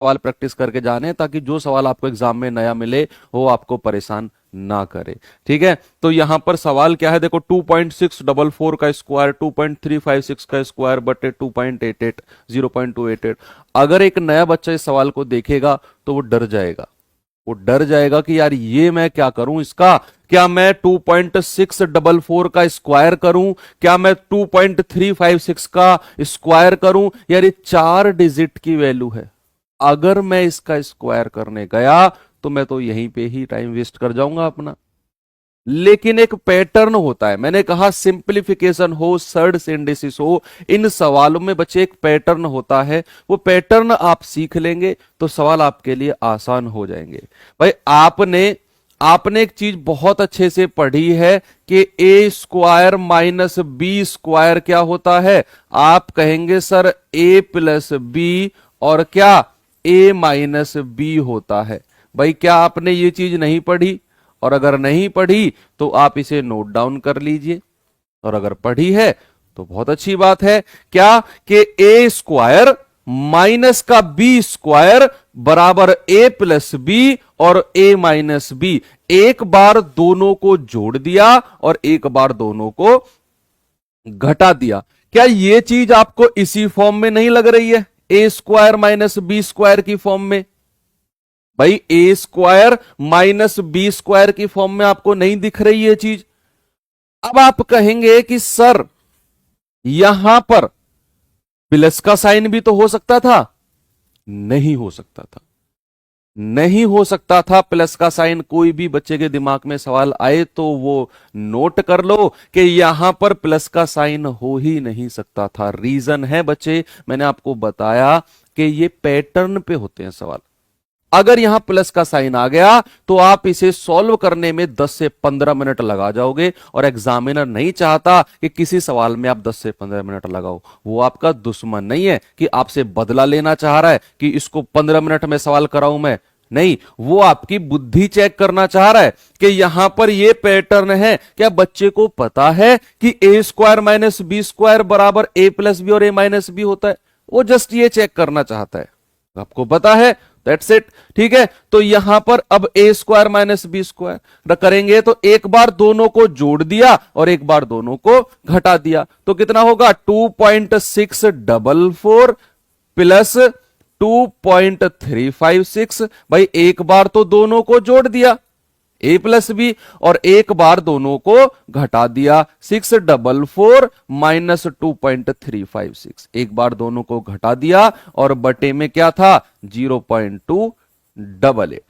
सवाल प्रैक्टिस करके जाने, ताकि जो सवाल आपको एग्जाम में नया मिले वो आपको परेशान ना करे। ठीक है, तो यहां पर सवाल क्या है, देखो 2.644 का स्क्वायर 2.356 का स्क्वायर बटे 2.88 0.288। अगर एक नया बच्चा इस सवाल को देखेगा तो वो डर जाएगा, वो डर जाएगा कि यार ये मैं क्या करूं इसका, क्या मैं 2.644 का स्क्वायर करूं, क्या मैं 2.356 का स्क्वायर करूं, यार ये 4 डिजिट की वैल्यू है, अगर मैं इसका स्क्वायर करने गया तो मैं तो यहीं पे ही टाइम वेस्ट कर जाऊंगा अपना। लेकिन एक पैटर्न होता है, मैंने कहा सिंप्लीफिकेशन हो, सर्ड सिंडेसिस हो, इन सवालों में बच्चे एक पैटर्न होता है, वो पैटर्न आप सीख लेंगे तो सवाल आपके लिए आसान हो जाएंगे। भाई आपने आपने एक चीज बहुत अच्छे से पढ़ी है कि ए स्क्वायर माइनस बी स्क्वायर क्या होता है। आप कहेंगे सर ए प्लस बी और क्या ए माइनस बी होता है। भाई क्या आपने ये चीज नहीं पढ़ी? और अगर नहीं पढ़ी तो आप इसे नोट डाउन कर लीजिए, और अगर पढ़ी है तो बहुत अच्छी बात है। क्या कि ए स्क्वायर माइनस का बी स्क्वायर बराबर ए प्लस बी और ए माइनस बी। एक बार दोनों को जोड़ दिया और एक बार दोनों को घटा दिया। क्या ये चीज आपको इसी फॉर्म में नहीं लग रही है, ए स्क्वायर माइनस बी स्क्वायर की फॉर्म में? भाई ए स्क्वायर माइनस बी स्क्वायर की फॉर्म में आपको नहीं दिख रही ये चीज? अब आप कहेंगे कि सर यहां पर प्लस का साइन भी तो हो सकता था। नहीं हो सकता था, नहीं हो सकता था प्लस का साइन। कोई भी बच्चे के दिमाग में सवाल आए तो वो नोट कर लो कि यहां पर प्लस का साइन हो ही नहीं सकता था। रीजन है बच्चे, मैंने आपको बताया कि ये पैटर्न पे होते हैं सवाल। अगर यहां प्लस का साइन आ गया तो आप इसे सॉल्व करने में 10 से 15 मिनट लगा जाओगे, और एग्जामिनर नहीं चाहता कि किसी सवाल में आप 10 से 15 मिनट लगाओ। वो आपका दुश्मन नहीं है कि आपसे बदला लेना चाह रहा है कि इसको 15 मिनट में सवाल कराऊं मैं, नहीं, वो आपकी बुद्धि चेक करना चाह रहा है कि यहां पर ये पैटर्न है, क्या बच्चे को पता है कि ए स्क्वायर माइनस बी स्क्वायर बराबर ए प्लस बी और ए माइनस बी होता है। वो जस्ट ये चेक करना चाहता है, आपको पता है, दैट्स इट। ठीक है, तो यहां पर अब ए स्क्वायर माइनस बी स्क्वायर करेंगे तो एक बार दोनों को जोड़ दिया और एक बार दोनों को घटा दिया, तो कितना होगा 2.644 प्लस 2.356। भाई एक बार तो दोनों को जोड़ दिया ए प्लस बी और एक बार दोनों को घटा दिया 644 माइनस 2.356। एक बार दोनों को घटा दिया और बटे में क्या था 0.288।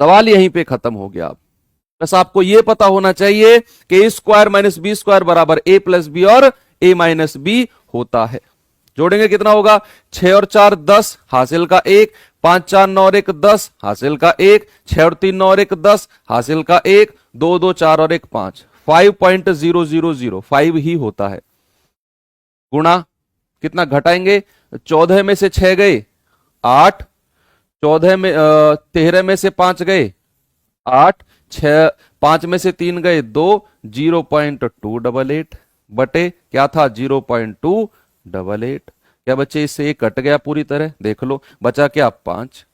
सवाल यहीं पे खत्म हो गया। बस आपको यह पता होना चाहिए कि ए स्क्वायर माइनस बी स्क्वायर बराबर ए प्लस बी और ए माइनस बी होता है। जोड़ेंगे कितना होगा, 6 और 4 10 हासिल का 1, 5 4 9 और 1 10 हासिल का 1, 6 और 3 9 और 1 10 हासिल का 1, 2 2 4 और 1 5, 5.000 ही होता है। गुणा कितना घटाएंगे, 14 में से 6 गए 8, 13 में से 5 गए 8, 6 5 में से 3 गए 2, 0.288 बटे क्या था 0.288। क्या बच्चे इससे एक कट गया पूरी तरह, देख लो बचा क्या 5।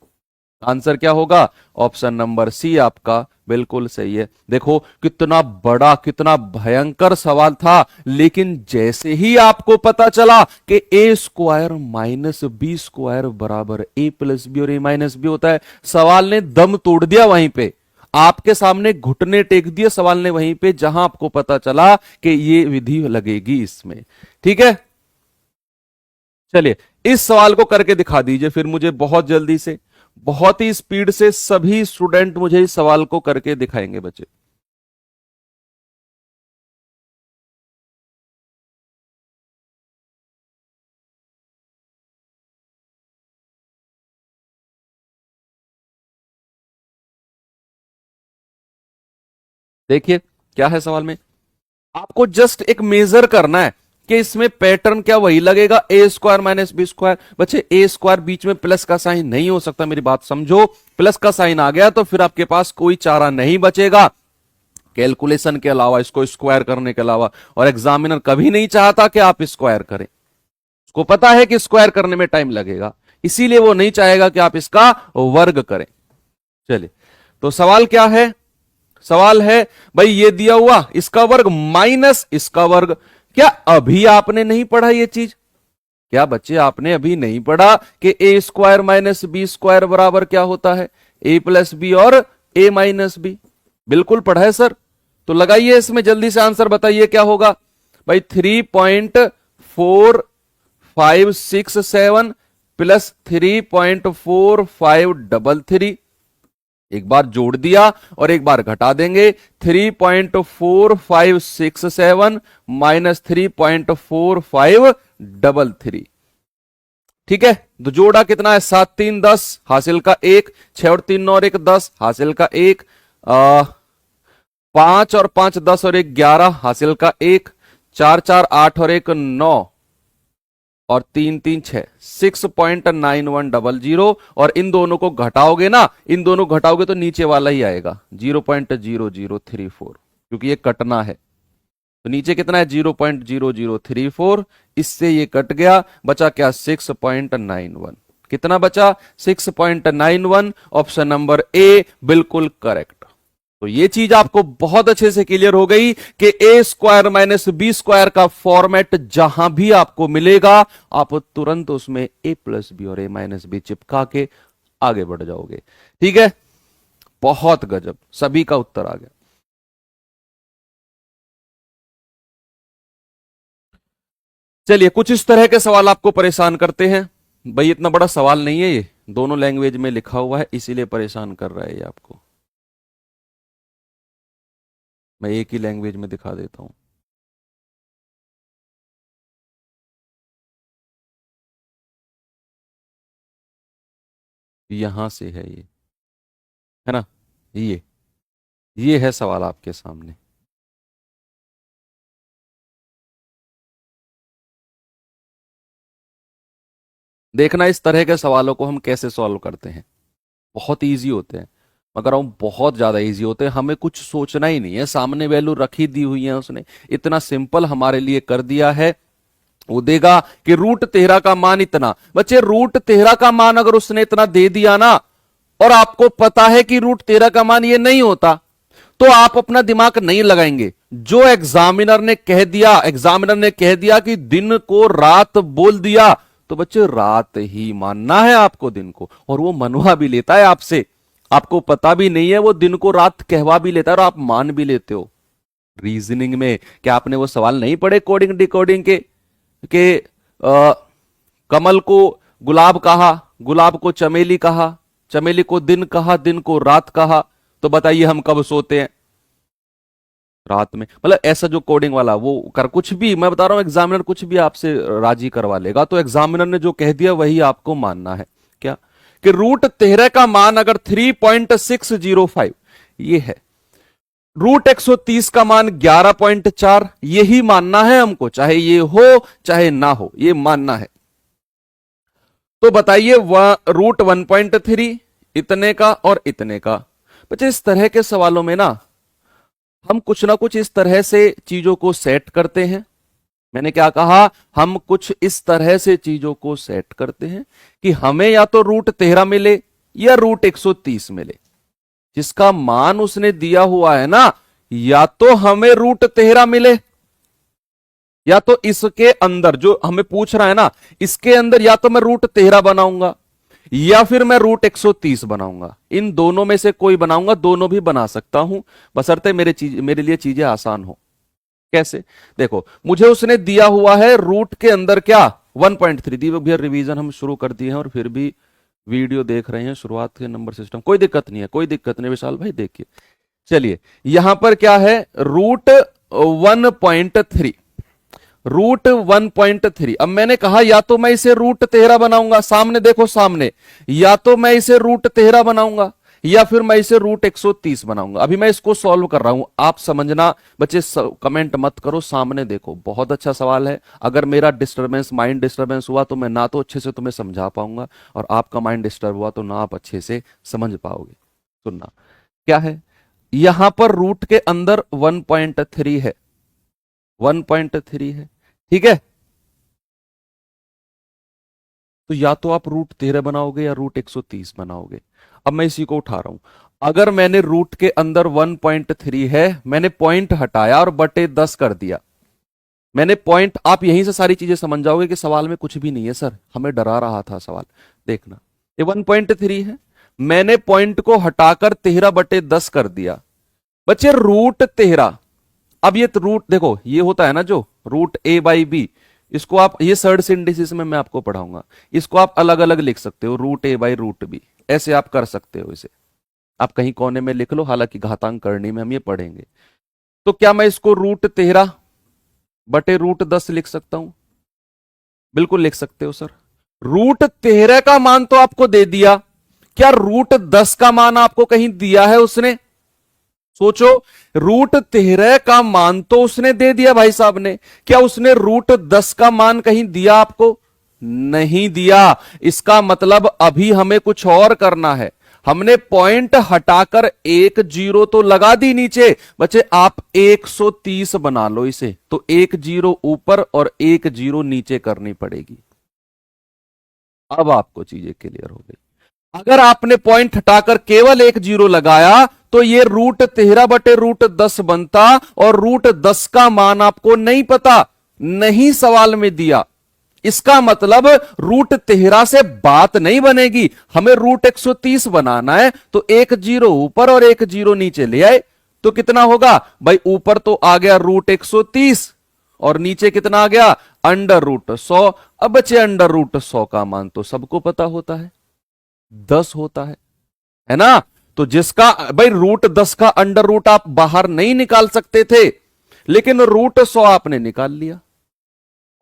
आंसर क्या होगा, ऑप्शन नंबर सी आपका बिल्कुल सही है। देखो कितना बड़ा कितना भयंकर सवाल था, लेकिन जैसे ही आपको पता चला कि ए स्क्वायर माइनस बी स्क्वायर बराबर ए प्लस बी और ए माइनस बी होता है, सवाल ने दम तोड़ दिया वहीं पे, आपके सामने घुटने टेक दिए सवाल ने वहीं पे, जहां आपको पता चला कि ये विधि लगेगी इसमें। ठीक है, चलिए इस सवाल को करके दिखा दीजिए फिर मुझे, बहुत जल्दी से, बहुत ही स्पीड से सभी स्टूडेंट मुझे इस सवाल को करके दिखाएंगे बच्चे। देखिए क्या है सवाल में, आपको जस्ट एक मेजर करना है कि इसमें पैटर्न क्या वही लगेगा, ए स्क्वायर माइनस बी स्क्वायर। बच्चे ए स्क्वायर बीच में प्लस का साइन नहीं हो सकता, मेरी बात समझो। प्लस का साइन आ गया तो फिर आपके पास कोई चारा नहीं बचेगा कैलकुलेशन के अलावा, इसको स्क्वायर करने के अलावा। और एग्जामिनर कभी नहीं चाहता कि आप स्क्वायर करें, उसको पता है कि स्क्वायर करने में टाइम लगेगा। इसीलिए वो नहीं चाहेगा कि आप इसका वर्ग करें। चलिए, तो सवाल क्या है? सवाल है भाई ये दिया हुआ इसका वर्ग माइनस इसका वर्ग। क्या अभी आपने नहीं पढ़ा ये चीज? क्या बच्चे आपने अभी नहीं पढ़ा कि ए स्क्वायर माइनस बी स्क्वायर बराबर क्या होता है? ए प्लस बी और ए माइनस बी। बिल्कुल पढ़ा है सर। तो लगाइए इसमें जल्दी से आंसर, बताइए क्या होगा भाई? 3.4567 प्लस 3.4533। एक बार जोड़ दिया और एक बार घटा देंगे। 3.4567 माइनस 3.4533। ठीक है, तो जोड़ा कितना है? 7 3 10 हासिल का 1, 6 और 3 9 और 1 10 हासिल का 1, 5 और 5 10 और 1 11 हासिल का 1, 4 4 8 और 1 9 और 3 3 6, 6.9100। और इन दोनों को घटाओगे ना, इन दोनों घटाओगे तो नीचे वाला ही आएगा 0.0034, क्योंकि ये कटना है। तो नीचे कितना है? 0.0034। इससे ये कट गया, बचा क्या? 6.91। कितना बचा? 6.91। ऑप्शन नंबर ए बिल्कुल करेक्ट। तो ये चीज आपको बहुत अच्छे से क्लियर हो गई कि ए स्क्वायर माइनस बी स्क्वायर का फॉर्मेट जहां भी आपको मिलेगा, आप तुरंत उसमें ए प्लस बी और ए माइनस बी चिपका के आगे बढ़ जाओगे। ठीक है, बहुत गजब, सभी का उत्तर आ गया। चलिए, कुछ इस तरह के सवाल आपको परेशान करते हैं। भाई इतना बड़ा सवाल नहीं है, ये दोनों लैंग्वेज में लिखा हुआ है, इसीलिए परेशान कर रहा है ये आपको। मैं एक ही लैंग्वेज में दिखा देता हूं। यहां से है ये, है ना? ये है सवाल आपके सामने। देखना इस तरह के सवालों को हम कैसे सॉल्व करते हैं। बहुत इजी होते हैं, मगर हम बहुत ज्यादा इजी होते हैं। हमें कुछ सोचना ही नहीं है, सामने वैल्यू रखी दी हुई है उसने, इतना सिंपल हमारे लिए कर दिया है। वो देगा कि √13 का मान इतना। बच्चे √13 का मान अगर उसने इतना दे दिया ना, और आपको पता है कि √13 का मान ये नहीं होता, तो आप अपना दिमाग नहीं लगाएंगे। जो एग्जामिनर ने कह दिया, एग्जामिनर ने कह दिया कि दिन को रात बोल दिया, तो बच्चे रात ही मानना है आपको, दिन को। और वो मनवा भी लेता है आपसे, आपको पता भी नहीं है, वो दिन को रात कहवा भी लेता है और आप मान भी लेते हो। रीजनिंग में क्या आपने वो सवाल नहीं पढ़े कोडिंग डिकोडिंग के कमल को गुलाब कहा, गुलाब को चमेली कहा, चमेली को दिन कहा, दिन को रात कहा। तो बताइए हम कब सोते हैं? रात में। मतलब ऐसा जो कोडिंग वाला वो कर, कुछ भी मैं बता रहा हूं, एग्जामिनर कुछ भी आपसे राजी करवा लेगा। तो एग्जामिनर ने जो कह दिया वही आपको मानना है। क्या कि √13 का मान अगर 3.605 ये है, √130 का मान 11.4, यही मानना है हमको, चाहे ये हो चाहे ना हो, ये मानना है। तो बताइए √1.3 इतने का और इतने का। बच्चे इस तरह के सवालों में ना हम कुछ ना कुछ इस तरह से चीजों को सेट करते हैं। मैंने क्या कहा? हम कुछ इस तरह से चीजों को सेट करते हैं कि हमें या तो √13 मिले या √130 मिले। जिसका मान उसने दिया हुआ है ना, या तो हमें √13 मिले, या तो इसके अंदर जो हमें पूछ रहा है ना, इसके अंदर या तो मैं √13 बनाऊंगा या फिर मैं √130 बनाऊंगा। इन दोनों में से कोई बनाऊंगा, दोनों भी बना सकता हूं, बशर्ते मेरे लिए चीजें आसान हो। कैसे? देखो, मुझे उसने दिया हुआ है रूट के अंदर क्या 1.3 दी। भैया रिवीजन हम शुरू कर दिए हैं और फिर भी वीडियो देख रहे हैं, शुरुआत के नंबर सिस्टम, कोई दिक्कत नहीं है, कोई दिक्कत नहीं विशाल भाई, देखिए। चलिए, यहां पर क्या है? √1.3, √1.3। अब मैंने कहा या तो मैं इसे √13 बनाऊंगा, सामने देखो सामने, या तो मैं इसे √13 बनाऊंगा या फिर मैं इसे √130 बनाऊंगा। अभी मैं इसको सॉल्व कर रहा हूं, आप समझना। बच्चे कमेंट मत करो, सामने देखो। बहुत अच्छा सवाल है। अगर मेरा डिस्टर्बेंस, माइंड डिस्टर्बेंस हुआ तो मैं ना तो अच्छे से तुम्हें समझा पाऊंगा, और आपका माइंड डिस्टर्ब हुआ तो ना आप अच्छे से समझ पाओगे। सुनना क्या है, यहां पर रूट के अंदर 1.3 है, 1.3 है, ठीक है। तो या तो आप √13 बनाओगे या √130 बनाओगे। अब मैं इसी को उठा रहा हूं, अगर मैंने रूट के अंदर 1.3 है, मैंने पॉइंट हटाया और बटे 10 कर दिया, मैंने पॉइंट, आप यहीं से सारी चीजें समझ जाओगे कि सवाल में कुछ भी नहीं है सर, हमें डरा रहा था सवाल। देखना, ये 1.3 है, मैंने पॉइंट को हटाकर 13/10 कर दिया, बच्चे √13। अब ये रूट देखो, ये होता है ना जो √a/b, इसको आप, ये सर्ड सिंडिसिस में मैं आपको पढ़ाऊंगा, इसको आप अलग अलग लिख सकते हो, √a/√b, ऐसे आप कर सकते हो। इसे आप कहीं कोने में लिख लो, हालांकि घातांक करनी में हम ये पढ़ेंगे। तो क्या मैं इसको √13/√10 लिख सकता हूं? बिल्कुल लिख सकते हो सर। √13 का मान तो आपको दे दिया, क्या √10 का मान आपको कहीं दिया है उसने? सोचो, √13 का मान तो उसने दे दिया भाई साहब ने, क्या उसने √10 का मान कहीं दिया आपको? नहीं दिया। इसका मतलब अभी हमें कुछ और करना है, हमने पॉइंट हटाकर एक जीरो तो लगा दी नीचे, बच्चे आप 130 बना लो इसे, तो एक जीरो ऊपर और एक जीरो नीचे करनी पड़ेगी। अब आपको चीजें क्लियर हो गई। अगर आपने पॉइंट हटाकर केवल एक जीरो लगाया तो ये √13/√10 बनता, और √10 का मान आपको नहीं पता, नहीं सवाल में दिया। इसका मतलब √13 से बात नहीं बनेगी, हमें √130 बनाना है, तो एक जीरो ऊपर और एक जीरो नीचे ले आए, तो कितना होगा भाई? ऊपर तो आ गया √130 और नीचे कितना आ गया? √100। अब बचे √100 का मान तो सबको पता होता है, 10 होता है ना? तो जिसका भाई √10 का अंडर रूट आप बाहर नहीं निकाल सकते थे, लेकिन √100 आपने निकाल लिया।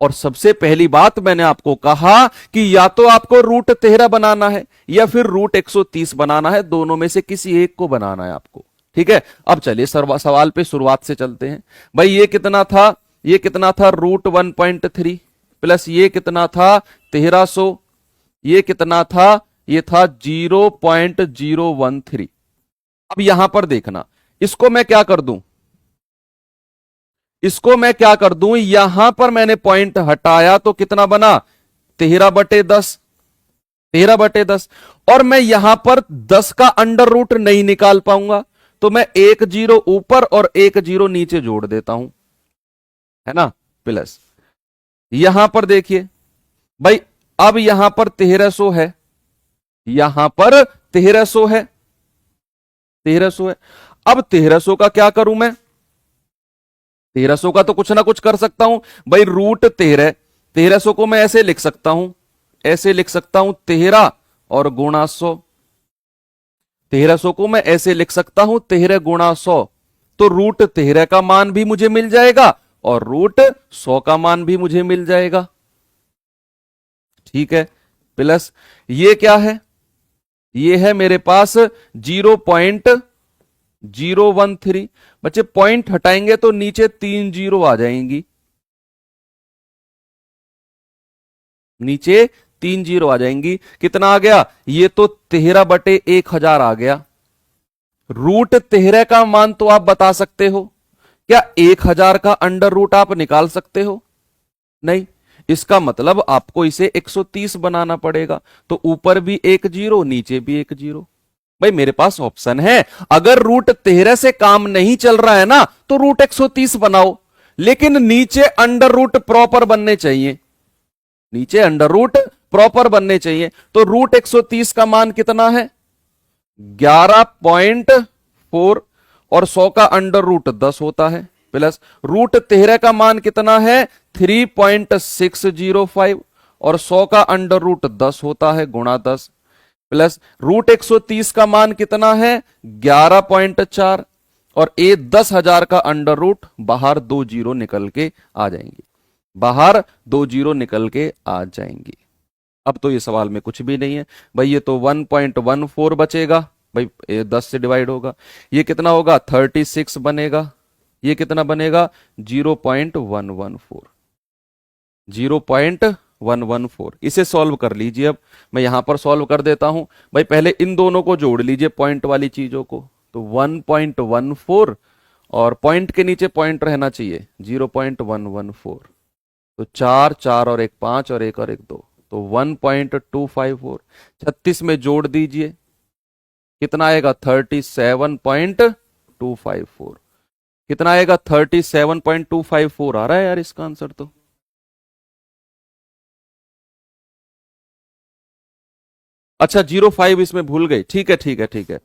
और सबसे पहली बात मैंने आपको कहा कि या तो आपको √13 बनाना है या फिर √130 बनाना है, दोनों में से किसी एक को बनाना है आपको। ठीक है, अब चलिए सवाल पे शुरुआत से चलते हैं। भाई ये कितना था? ये कितना था? √1.3 प्लस ये कितना था? 1300। ये कितना था? ये था 0.013। अब यहां पर देखना, इसको मैं क्या कर दूं? इसको मैं क्या कर दूं? यहां पर मैंने पॉइंट हटाया तो कितना बना? 13/10। 13/10। और मैं यहां पर 10 का अंडर रूट नहीं निकाल पाऊंगा, तो मैं एक जीरो ऊपर और एक जीरो नीचे जोड़ देता हूं, है ना? प्लस यहां पर देखिए भाई, अब यहां पर 1300 है, यहां पर 1300 है, 1300 है। अब 1300 का क्या करूं मैं? 1300 का तो कुछ ना कुछ कर सकता हूं भाई। √13, 1300 को मैं ऐसे लिख सकता हूं, ऐसे लिख सकता हूं 13 और गुणा 100। 1300 को मैं ऐसे लिख सकता हूं 13 गुणा 100, तो √13 का मान भी मुझे मिल जाएगा और √100 का मान भी मुझे मिल जाएगा। ठीक है, प्लस ये क्या है? ये है मेरे पास 0.013। बच्चे पॉइंट हटाएंगे तो नीचे 3 जीरो आ जाएंगी, नीचे 3 जीरो आ जाएंगी। कितना आ गया? ये तो 13/1000 आ गया। √13 का मान तो आप बता सकते हो, क्या 1000 का अंडर रूट आप निकाल सकते हो? नहीं। इसका मतलब आपको इसे 130 बनाना पड़ेगा, तो ऊपर भी एक जीरो नीचे भी एक जीरो। भाई मेरे पास ऑप्शन है, अगर √13 से काम नहीं चल रहा है ना तो √130 बनाओ, लेकिन नीचे अंडर रूट प्रॉपर बनने चाहिए, नीचे अंडर रूट प्रॉपर बनने चाहिए। तो √130 का मान कितना है? 11.4, और 100 का अंडर रूट 10 होता है, प्लस √13 का मान कितना है? 3.605, और 100 का अंडर रूट 10 होता है, गुणा 10, प्लस √130 का मान कितना है? 11.4, और 10,000 का अंडर रूट, बाहर 2 जीरो निकल के आ जाएंगे, बाहर 2 जीरो निकल के आ जाएंगी। अब तो ये सवाल में कुछ भी नहीं है भाई, ये तो 1.14 बचेगा भाई, 10 से डिवाइड होगा, ये कितना होगा? 36 बनेगा। ये कितना बनेगा? 0.114, 0.114। इसे सॉल्व कर लीजिए। अब मैं यहां पर सॉल्व कर देता हूं भाई, पहले इन दोनों को जोड़ लीजिए, पॉइंट वाली चीजों को, तो 1.14, और पॉइंट के नीचे पॉइंट रहना चाहिए 0.114, तो 4 4 और 1 5 और 1 और 1 2, तो 1.254, 36 में जोड़ दीजिए, कितना आएगा 37.254, कितना आएगा 37.254 आ रहा है यार इसका आंसर तो। अच्छा 05 इसमें भूल गई, ठीक है ठीक है ठीक है,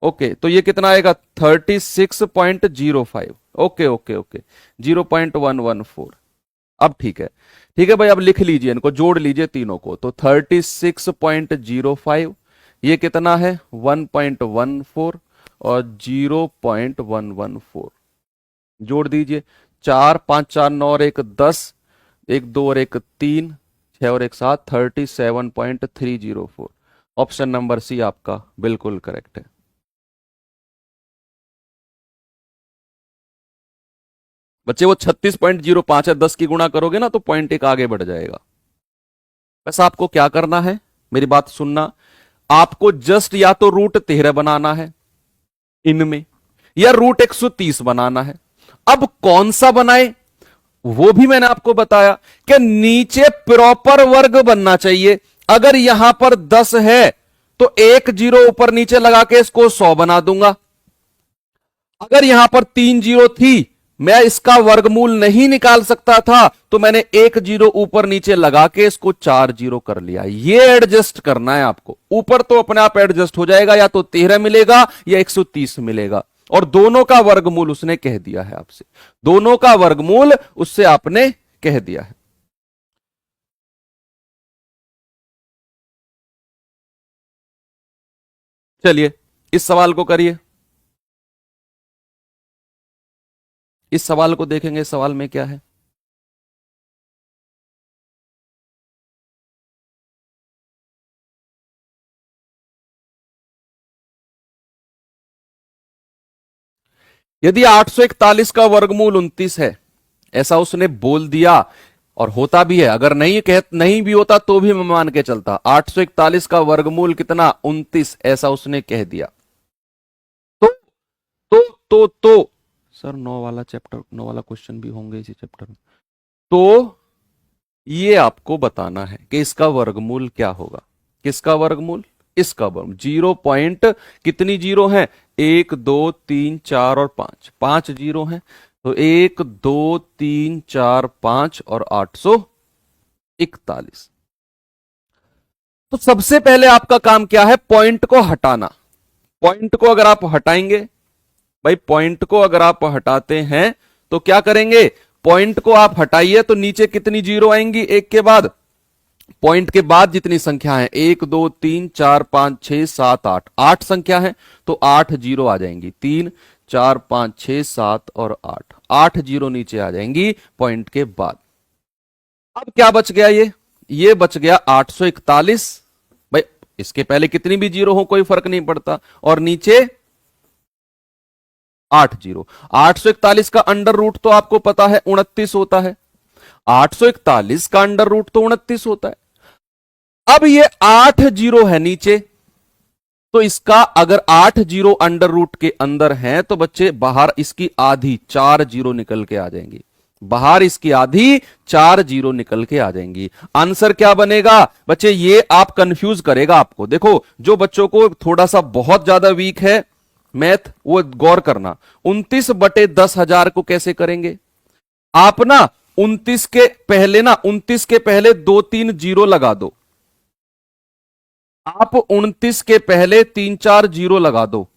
ओके तो ये कितना आएगा 36.05, ओके ओके ओके 0.114। अब ठीक है भाई, अब लिख लीजिए इनको, जोड़ लीजिए तीनों को, तो 36.05, ये कितना है 1.14 और 0.114, जोड़ दीजिए, 4 5 4 9 और 1 10, 1 2 और 1 3, 6 और 1 7, 37.304। ऑप्शन नंबर सी आपका बिल्कुल करेक्ट है। बच्चे वो 36.05 है, 10 की गुणा करोगे ना तो पॉइंट एक आगे बढ़ जाएगा। बस आपको क्या करना है, मेरी बात सुनना, आपको जस्ट या तो √13 बनाना है इनमें, या √130 बनाना है। अब कौन सा बनाए वो भी मैंने आपको बताया कि नीचे प्रॉपर वर्ग बनना चाहिए। अगर यहां पर 10 है तो एक जीरो ऊपर नीचे लगा के इसको 100 बना दूंगा। अगर यहां पर 3 जीरो थी, मैं इसका वर्गमूल नहीं निकाल सकता था, तो मैंने एक जीरो ऊपर नीचे लगा के इसको 4 जीरो कर लिया। ये एडजस्ट करना है आपको, ऊपर तो अपने आप एडजस्ट हो जाएगा, या तो 13 मिलेगा या 130 मिलेगा, और दोनों का वर्गमूल उसने कह दिया है आपसे, दोनों का वर्गमूल उससे आपने कह दिया है। चलिए इस सवाल को करिए, इस सवाल को देखेंगे, इस सवाल में क्या है। यदि 841 का वर्गमूल 29 है, ऐसा उसने बोल दिया, और होता भी है, अगर नहीं भी होता तो भी मैं मान के चलता, 841 का वर्गमूल कितना 29, ऐसा उसने कह दिया, तो तो सर 9 वाला चैप्टर, 9 वाला क्वेश्चन भी होंगे इसी चैप्टर में, तो ये आपको बताना है कि इसका वर्गमूल क्या होगा। किसका वर्गमूल, इसका वर्गमूल। 0 कितनी जीरो है, 1 2 3 4 और 5, 5 जीरो हैं, तो 1 2 3 4 5 और 841। तो सबसे पहले आपका काम क्या है, पॉइंट को हटाना। पॉइंट को अगर आप हटाएंगे, भाई पॉइंट को अगर आप हटाते हैं तो क्या करेंगे, पॉइंट को आप हटाइए तो नीचे कितनी जीरो आएंगी, एक के बाद, पॉइंट के बाद जितनी संख्या है, 1 2 3 4 5 6 7 8, 8 संख्या है, तो 8 जीरो आ जाएंगी, 3 4 5 6 7 और 8, 8 जीरो नीचे आ जाएंगी पॉइंट के बाद। अब क्या बच गया, ये बच गया 841। भाई इसके पहले कितनी भी जीरो हो कोई फर्क नहीं पड़ता, और नीचे 8 जीरो। 841 का अंडर रूट तो आपको पता है 29 होता है, 841 का अंडर रूट तो 29 होता है। अब ये 8 जीरो है नीचे, तो इसका अगर 8 जीरो अंडर रूट के अंदर है तो बच्चे बाहर इसकी आधी 4 जीरो निकल के आ जाएंगी, बाहर इसकी आधी 4 जीरो निकल के आ जाएंगी। आंसर क्या बनेगा बच्चे, ये आप कंफ्यूज करेगा आपको। देखो जो बच्चों को थोड़ा सा बहुत ज्यादा वीक है मैथ, वो गौर करना, 29/10,000 को कैसे करेंगे आप ना, 29 के पहले ना, 29 के पहले 2-3 जीरो लगा दो, आप 29 के पहले 3-4 जीरो लगा दो,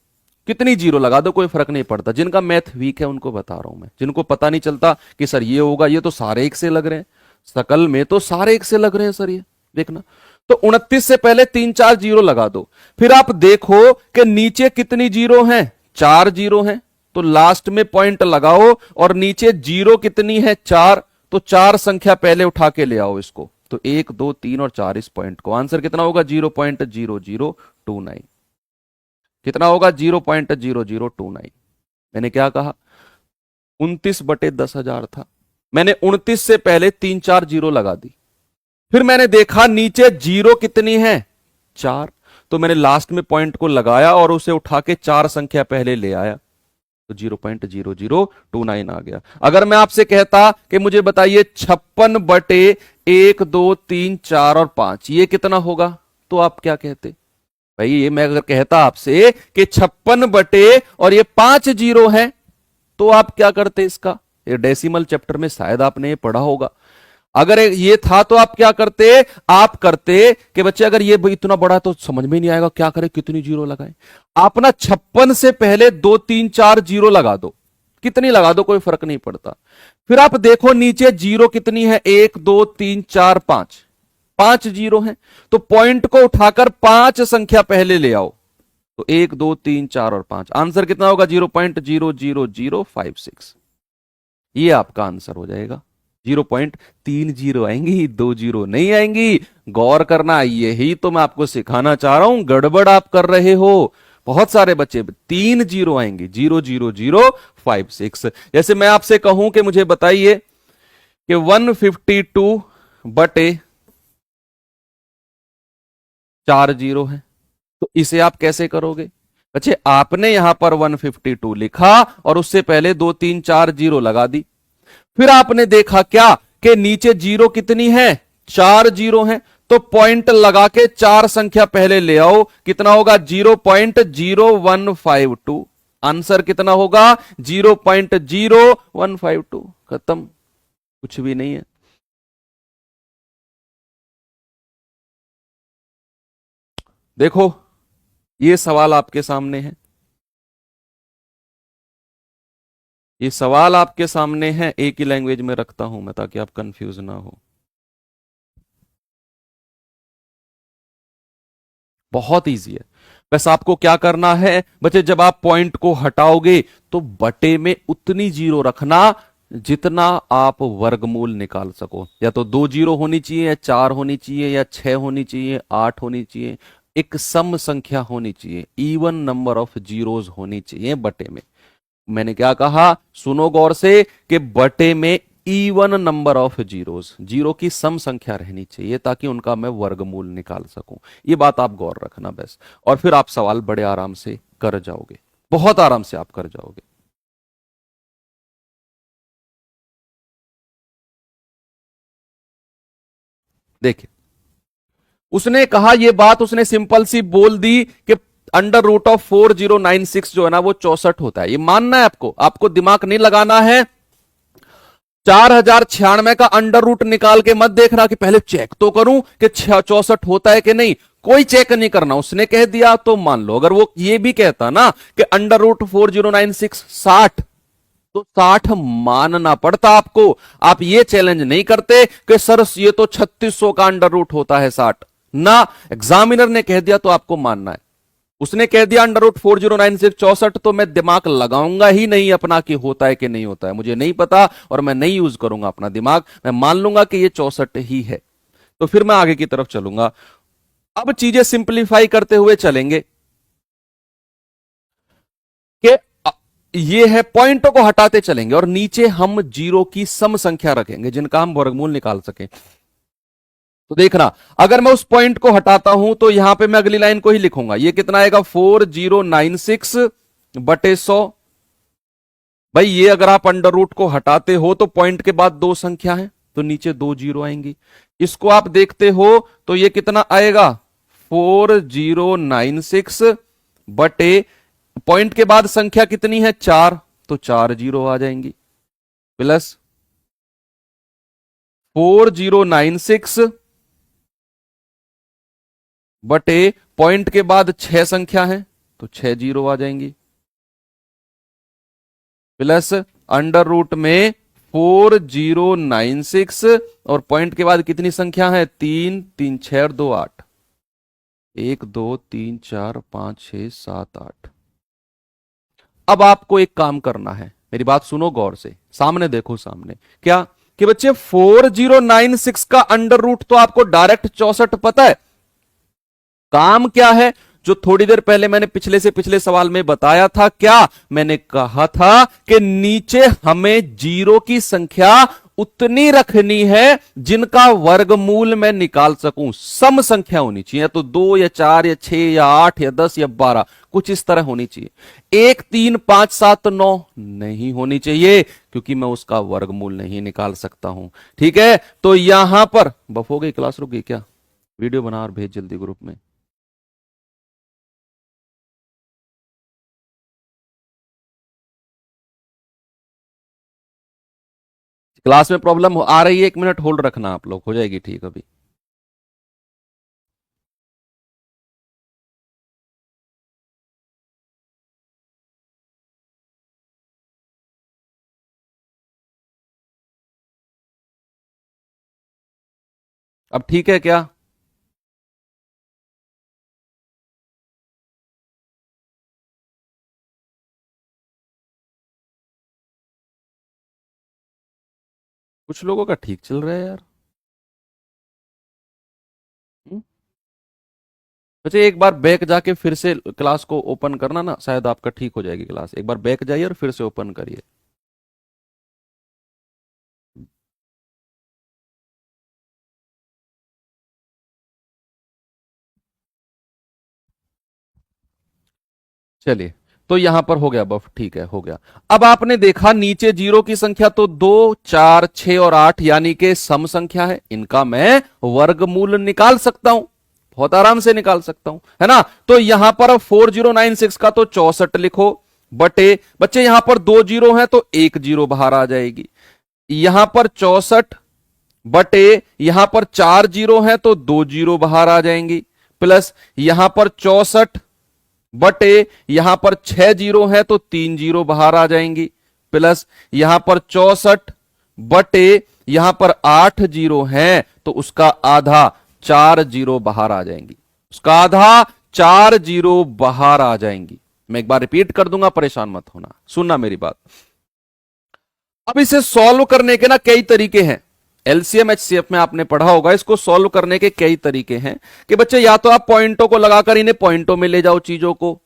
कितनी जीरो लगा दो कोई फर्क नहीं पड़ता। जिनका मैथ वीक है उनको बता रहा हूं मैं, जिनको पता नहीं चलता कि सर ये होगा, ये तो सारे एक से लग रहे हैं, सकल में तो सारे एक से लग रहे हैं सर, ये देखना। तो 29 से पहले 3-4 जीरो लगा दो, फिर आप देखो कि नीचे कितनी जीरो हैं, 4 जीरो हैं, तो लास्ट में पॉइंट लगाओ, और नीचे जीरो कितनी है 4, तो 4 संख्या पहले उठा के ले आओ इसको, तो 1 2 3 और 4 इस पॉइंट को, आंसर कितना होगा 0.0029। कितना होगा 0.0029। मैंने क्या कहा 29/10,000 था, मैंने 29 से पहले 3-4 जीरो लगा दी, फिर मैंने देखा नीचे जीरो कितनी है 4, तो मैंने लास्ट में पॉइंट को लगाया और उसे उठा के 4 संख्या पहले ले आया, तो 0.0029 आ गया। अगर मैं आपसे कहता कि मुझे बताइए 56/1 2 3 4 और 5 ये कितना होगा, तो आप क्या कहते? भाई ये मैं अगर कहता आपसे कि 56 और ये 5 जीरो है, तो आप क्या करते? इसका ये डेसिमल चैप्टर में शायद आपने ये पढ़ा होगा। अगर ये था तो आप क्या करते? आप करते कि बच्चे अगर ये इतना बड़ा तो समझ में नहीं आएगा, क्या करें, कितनी जीरो लगाएं। आप ना 56 से पहले 2 3 4 जीरो लगा दो, कितनी लगा दो कोई फर्क नहीं पड़ता। फिर आप देखो नीचे जीरो कितनी है, 1 2 3 4 5, 5 जीरो है, तो पॉइंट को उठाकर 5 संख्या पहले ले आओ, तो 1 2 3 4 और 5, आंसर कितना होगा? 0.00056। ये आपका आंसर हो जाएगा। 0.30 आएंगी, 2 जीरो नहीं आएंगी। गौर करना, यही तो मैं आपको सिखाना चाह रहा हूं, गड़बड़ आप कर रहे हो। बहुत सारे बच्चे 3 जीरो आएंगे, 0.0056। जैसे मैं आपसे कहूं कि मुझे बताइए कि 152/4 जीरो है, तो इसे आप कैसे करोगे? बच्चे आपने यहां पर 152 लिखा और उससे पहले 2 3 4 जीरो लगा दी। फिर आपने देखा क्या कि नीचे जीरो कितनी है? 4 जीरो है, तो पॉइंट लगा के 4 संख्या पहले ले आओ, कितना होगा? 0.0152। आंसर कितना होगा? 0.0152। खत्म, कुछ भी नहीं है। देखो ये सवाल आपके सामने है, ये सवाल आपके सामने है, एक ही लैंग्वेज में रखता हूं मैं ताकि आप कंफ्यूज ना हो। बहुत इजी है। बस आपको क्या करना है बच्चे, जब आप पॉइंट को हटाओगे तो बटे में उतनी जीरो रखना जितना आप वर्गमूल निकाल सको। या तो 2 जीरो होनी चाहिए, या 4 होनी चाहिए, या 6 होनी चाहिए, 8 होनी चाहिए। एक सम संख्या होनी चाहिए, इवन नंबर ऑफ जीरोज होनी चाहिए बटे में। मैंने क्या कहा, सुनो गौर से, कि बटे में even number of zeros, zero की सम संख्या रहनी चाहिए ताकि उनका मैं वर्गमूल निकाल सकूं। ये बात आप गौर रखना बस, और फिर आप सवाल बड़े आराम से कर जाओगे, बहुत आराम से आप कर जाओगे। देखिए उसने कहा, ये बात उसने सिंपल सी बोल दी कि √4096 जो है ना वो 64 होता है। ये मानना है आपको, आपको दिमाग नहीं लगाना है। 4096 का अंडर रूट निकाल के मत देखना कि पहले चेक तो करूं कि 64 होता है कि नहीं, कोई चेक नहीं करना। उसने कह दिया तो मान लो। अगर वो ये भी कहता ना कि √4096 60, तो 60 मानना पड़ता आपको। आप ये चैलेंज नहीं करते कि सर ये तो 3600 का अंडर रूट होता है 60 ना। एग्जामिनर ने कह दिया तो आपको मानना है। उसने कह दिया √4096 64, तो मैं दिमाग लगाऊंगा ही नहीं अपना कि होता है कि नहीं होता है। मुझे नहीं पता और मैं नहीं यूज करूंगा अपना दिमाग, मैं मान लूंगा कि ये 64 ही है। तो फिर मैं आगे की तरफ चलूंगा। अब चीजें सिंप्लीफाई करते हुए चलेंगे कि ये है, पॉइंटों को हटाते चलेंगे और नीचे हम जीरो की सम संख्या रखेंगे जिनका हम वर्गमूल निकाल सकें। तो देखना, अगर मैं उस पॉइंट को हटाता हूं तो यहां पे मैं अगली लाइन को ही लिखूंगा। ये कितना आएगा? 4096/100। भाई ये अगर आप अंडर रूट को हटाते हो तो पॉइंट के बाद 2 संख्या है, तो नीचे 2 जीरो आएंगी। इसको आप देखते हो तो ये कितना आएगा? 4096 बटे पॉइंट के बाद संख्या कितनी है? 4, तो 4 जीरो आ जाएंगी, प्लस 4096 बटे पॉइंट के बाद 6 संख्या है, तो 6 जीरो आ जाएंगी, प्लस अंडर रूट में 4096 और पॉइंट के बाद कितनी संख्या है? 3, 3 6 और 2 8, 1 2 3 4 5 6 7 8। अब आपको एक काम करना है, मेरी बात सुनो गौर से, सामने देखो, सामने क्या कि बच्चे 4096 का अंडर रूट तो आपको डायरेक्ट 64 पता है। काम क्या है जो थोड़ी देर पहले मैंने पिछले से पिछले सवाल में बताया था? क्या मैंने कहा था कि नीचे हमें जीरो की संख्या उतनी रखनी है जिनका वर्गमूल मैं निकाल सकूं। सम संख्या होनी चाहिए, या तो 2 या 4 या 6 या 8 या 10 या 12, कुछ इस तरह होनी चाहिए। 1 3 5 7 9 नहीं होनी चाहिए, क्योंकि मैं उसका वर्गमूल नहीं निकाल सकता हूं। ठीक है, तो यहां पर बफ हो गई, क्लास रुक गई क्या? वीडियो बना और भेज जल्दी ग्रुप में। क्लास में प्रॉब्लम आ रही है, 1 मिनट होल्ड रखना आप लोग, हो जाएगी ठीक अभी। अब ठीक है क्या? कुछ लोगों का ठीक चल रहा है यार। हम्म? अच्छा, एक बार बैक जाके फिर से क्लास को ओपन करना ना, शायद आपका ठीक हो जाएगी क्लास। एक बार बैक जाइए और फिर से ओपन करिए। चलिए, तो यहां पर हो गया बफ, ठीक है, हो गया। अब आपने देखा नीचे जीरो की संख्या तो 2 4 6 और 8 यानी कि सम संख्या है, इनका मैं वर्गमूल निकाल सकता हूं, बहुत आराम से निकाल सकता हूं, है ना। तो यहां पर 4096 का तो 64 लिखो, बटे बच्चे यहां पर 2 जीरो है तो 1 जीरो बाहर आ जाएगी। यहां पर 64 बटे यहां पर 4 जीरो है तो 2 जीरो बाहर आ जाएंगी, प्लस यहां पर 64 बटे यहां पर 6 जीरो है तो 3 जीरो बाहर आ जाएंगी, प्लस यहां पर 64 बटे यहां पर 8 जीरो है तो उसका आधा 4 जीरो बाहर आ जाएंगी, उसका आधा 4 जीरो बाहर आ जाएंगी। मैं एक बार रिपीट कर दूंगा, परेशान मत होना, सुनना मेरी बात। अब इसे सॉल्व करने के ना कई तरीके हैं। एलसीएम एचसीएफ में आपने पढ़ा होगा, इसको सॉल्व करने के कई तरीके हैं कि बच्चे या तो आप पॉइंटों को लगाकर इन्हें पॉइंटों में ले जाओ चीजों को,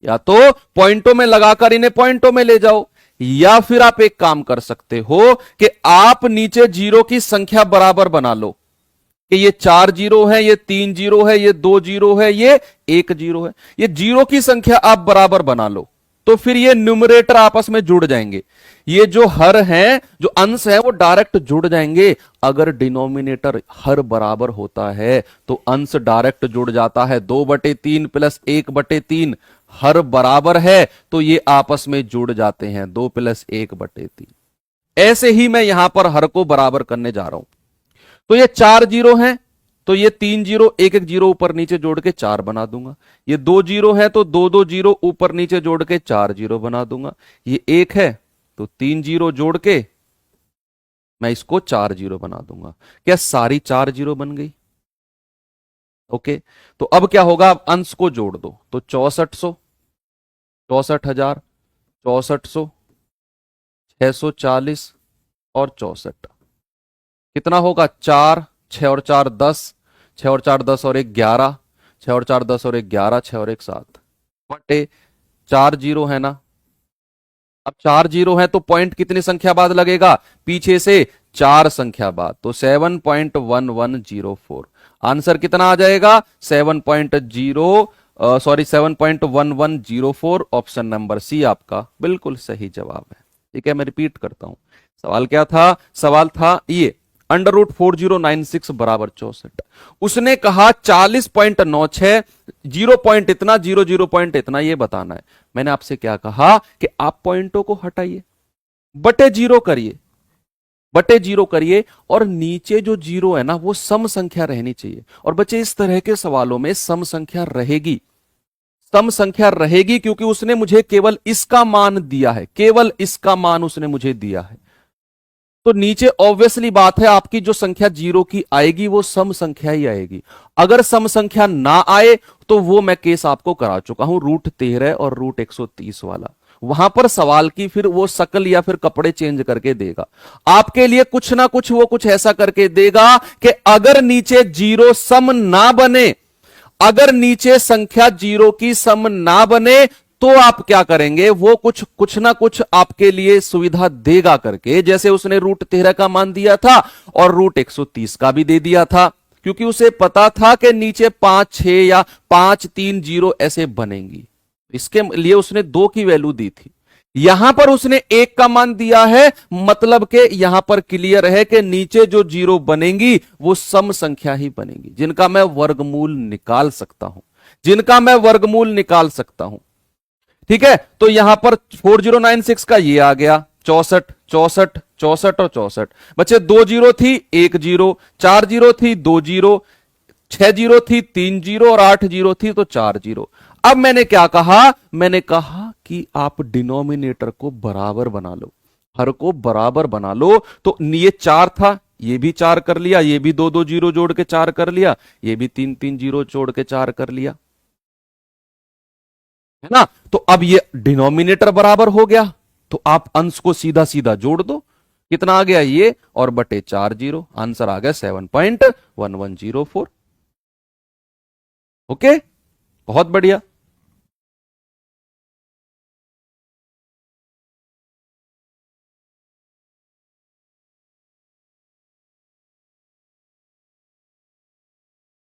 या तो पॉइंटों में लगाकर इन्हें पॉइंटों में ले जाओ, या फिर आप एक काम कर सकते हो कि आप नीचे जीरो की संख्या बराबर बना लो कि ये 4 जीरो है, ये 3 जीरो है, ये 2 जीरो है, ये 1 जीरो है। ये जीरो की संख्या आप बराबर बना लो, तो फिर ये न्यूमरेटर आपस में जुड़ जाएंगे, ये जो हर है, जो अंश है, वो डायरेक्ट जुड़ जाएंगे। अगर डिनोमिनेटर हर बराबर होता है तो अंश डायरेक्ट जुड़ जाता है। 2/3 प्लस 1/3 हर बराबर है तो ये आपस में जुड़ जाते हैं, 2 प्लस 1/3। ऐसे ही मैं यहां पर हर को बराबर करने जा रहा हूं। तो ये 4 जीरो है तो ये 3 जीरो, एक एक जीरो ऊपर नीचे जोड़ के 4 बना दूंगा। ये 2 जीरो है तो 2 जीरो ऊपर नीचे जोड़ के 4 जीरो बना दूंगा। ये 1 है तो 3 जीरो जोड़ के मैं इसको 4 जीरो बना दूंगा। क्या सारी 4 जीरो बन गई? ओके, तो अब क्या होगा, अब अंश को जोड़ दो तो 6400, 64,000, 6400, 640 और 64 कितना होगा? 4 6 और 4 10, 6 और 4 10 और 1 11, 6 और 4 10 और 1 11, 6 और 1 7 बटे 4 जीरो है ना। अब 4 जीरो है तो पॉइंट कितनी संख्या बाद लगेगा? पीछे से 4 संख्या बाद, तो 7.1104। आंसर कितना आ जाएगा? 7.1104। ऑप्शन नंबर सी आपका बिल्कुल सही जवाब है। ठीक है, मैं रिपीट करता हूं, सवाल क्या था? सवाल था ये, √4096 बराबर 64। उसने कहा 40.96, 0 पॉइंट इतना, 0 पॉइंट इतना, ये बताना है। मैंने आपसे क्या कहा कि आप पॉइंटों को हटाइए, बटे जीरो करिए, बटे जीरो करिए, और नीचे जो जीरो है ना वो सम संख्या रहनी चाहिए। और बच्चे इस तरह के सवालों में सम संख्या रहेगी, सम संख्या रहेगी, क्योंकि उसने मुझे केवल इसका मान दिया है, केवल इसका मान उसने मुझे दिया है। तो नीचे ऑब्वियसली बात है आपकी जो संख्या जीरो की आएगी वो सम संख्या ही आएगी। अगर सम संख्या ना आए तो वो मैं केस आपको करा चुका हूं, √13 और √130 वाला। वहां पर सवाल की फिर वो शकल या फिर कपड़े चेंज करके देगा आपके लिए, कुछ ना कुछ वो कुछ ऐसा करके देगा कि अगर नीचे जीरो सम ना बने, अगर नीचे संख्या जीरो की सम ना बने तो आप क्या करेंगे, वो कुछ ना कुछ आपके लिए सुविधा देगा करके, जैसे उसने √13 का मान दिया था और √130 का भी दे दिया था, क्योंकि उसे पता था कि नीचे 5 6 या 5 3 0 ऐसे बनेंगी, इसके लिए उसने 2 की वैल्यू दी थी। यहां पर उसने 1 का मान दिया है, मतलब कि यहां पर क्लियर है कि नीचे जो 0 बनेंगी वो सम संख्या ही बनेंगी, जिनका मैं वर्गमूल निकाल सकता हूं, जिनका मैं वर्गमूल निकाल सकता हूं। ठीक है, तो यहां पर 4096 का ये आ गया 64 64 64 और 64 बच्चे, 2 जीरो थी 1 जीरो, 4 जीरो थी 2 जीरो, 6 जीरो थी 3 जीरो और 8 जीरो थी तो 4 जीरो। अब मैंने क्या कहा, मैंने कहा कि आप डिनोमिनेटर को बराबर बना लो, हर को बराबर बना लो। तो ये 4 था, ये भी 4 कर लिया, ये भी 2 2 जीरो जोड़ के 4 कर लिया, ये भी 3 3 जीरो जोड़ के 4 कर लिया, है ना। तो अब ये डिनोमिनेटर बराबर हो गया, तो आप अंश को सीधा सीधा जोड़ दो, कितना आ गया ये और बटे 4 जीरो, आंसर आ गया 7.1104। ओके, बहुत बढ़िया।